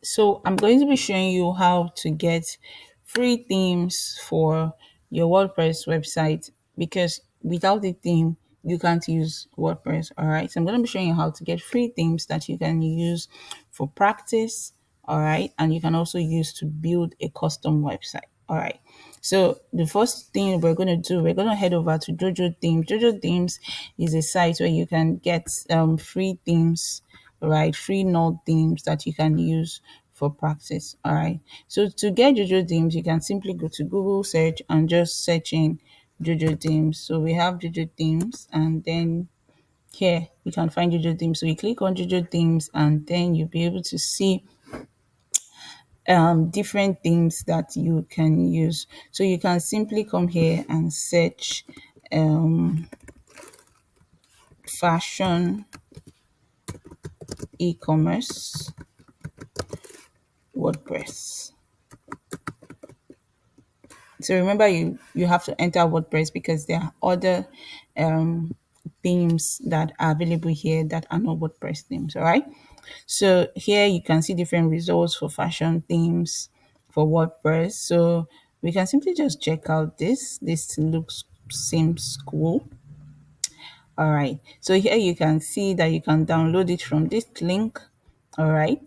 So I'm going to be showing you how to get free themes for your WordPress website, because without the theme, you can't use WordPress. All right. So I'm going to be showing you how to get free themes that you can use for practice. All right. And you can also use to build a custom website. All right. So the first thing we're going to do, we're going to head over to Jojo Themes. Jojo Themes is a site where you can get free themes, right? Free node themes that you can use for practice. All right. So to get Jojo themes, you can simply go to Google search and just search in Jojo themes. So we have Jojo themes, and then here you can find Jojo themes. So you click on Jojo themes, and then you'll be able to see different themes that you can use. So you can simply come here and search fashion e-commerce WordPress. So remember, you have to enter WordPress because there are other um, themes that are available here that are not WordPress themes. All right. So here you can see different results for fashion themes for WordPress. So we can simply just check out this. This looks seems cool. All right. So here you can see that you can download it from this link. All right.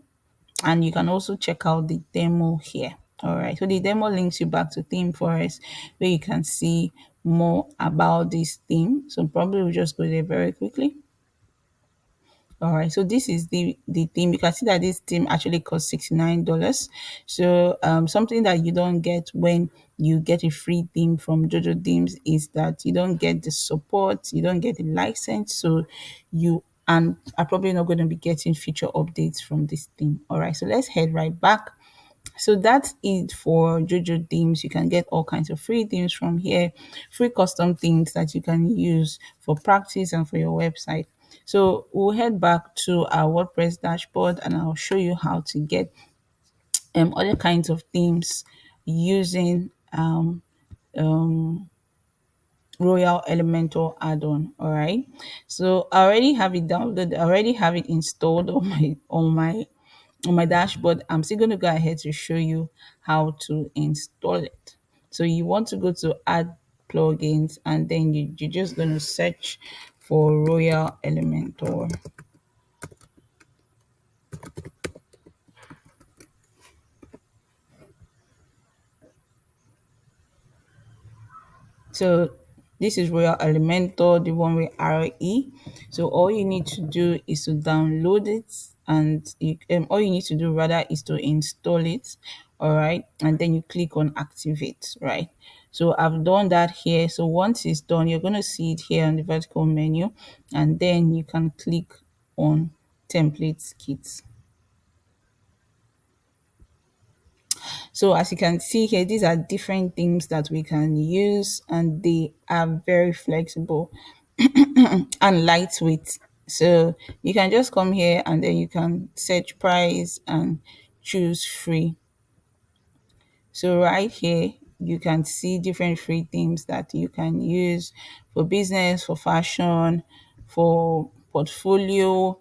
And you can also check out the demo here. All right. So the demo links you back to Theme Forest, where you can see more about this theme. So probably we'll just go there very quickly. All right, so this is the theme. You can see that this theme actually costs $69. So something that you don't get when you get a free theme from Jojo Themes is that you don't get the support, you don't get the license, so you and are probably not going to be getting future updates from this theme. All right, so let's head right back. So that's it for Jojo themes. You can get all kinds of free themes from here, free custom themes that you can use for practice and for your website. So we'll head back to our WordPress dashboard, and I'll show you how to get other kinds of themes using Royal Elementor add-on. All right. So I already have it downloaded. I already have it installed on my dashboard. I'm still going to go ahead to show you how to install it. So you want to go to add plugins, and then you're just going to search for Royal Elementor. So this is Royal Elementor, the one with RE. So all you need to do is to download it, and all you need to do rather is to install it. All right, and then you click on activate. Right. So I've done that here. So once it's done, you're gonna see it here on the vertical menu, and then you can click on templates kits. So as you can see here, these are different themes that we can use, and they are very flexible and lightweight. So you can just come here and then you can search price and choose free. So right here, you can see different free themes that you can use for business, for fashion, for portfolio,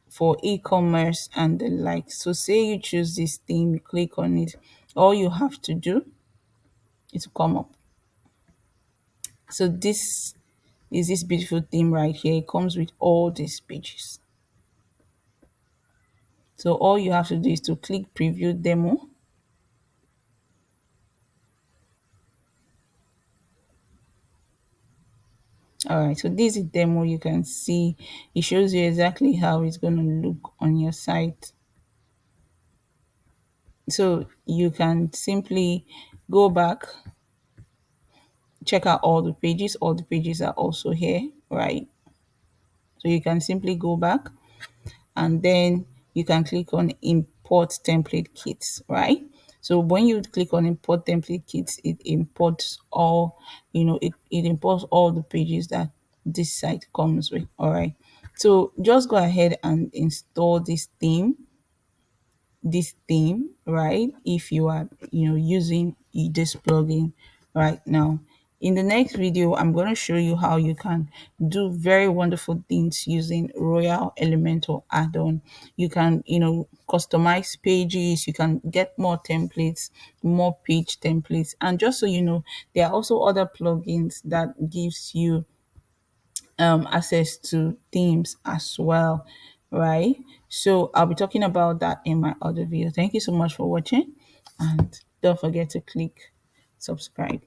for e-commerce and the like. So say you choose this theme, you click on it, all you have to do is to come up. So this is this beautiful theme right here. It comes with all these pages. So all you have to do is to click preview demo. All right, so this is demo. You can see it shows you exactly how it's going to look on your site. So you can simply go back, check out all the pages. All the pages are also here, right? So you can simply go back, and then you can click on import template kits, right? So when you click on import template kits, it imports all, it imports all the pages that this site comes with. All right. So just go ahead and install this theme, right? If you are, using this plugin right now. In the next video, I'm going to show you how you can do very wonderful things using Royal Elementor add-on. You can, customize pages, you can get more templates, more page templates. And just so you know, there are also other plugins that gives you access to themes as well, right? So I'll be talking about that in my other video. Thank you so much for watching, and don't forget to click subscribe.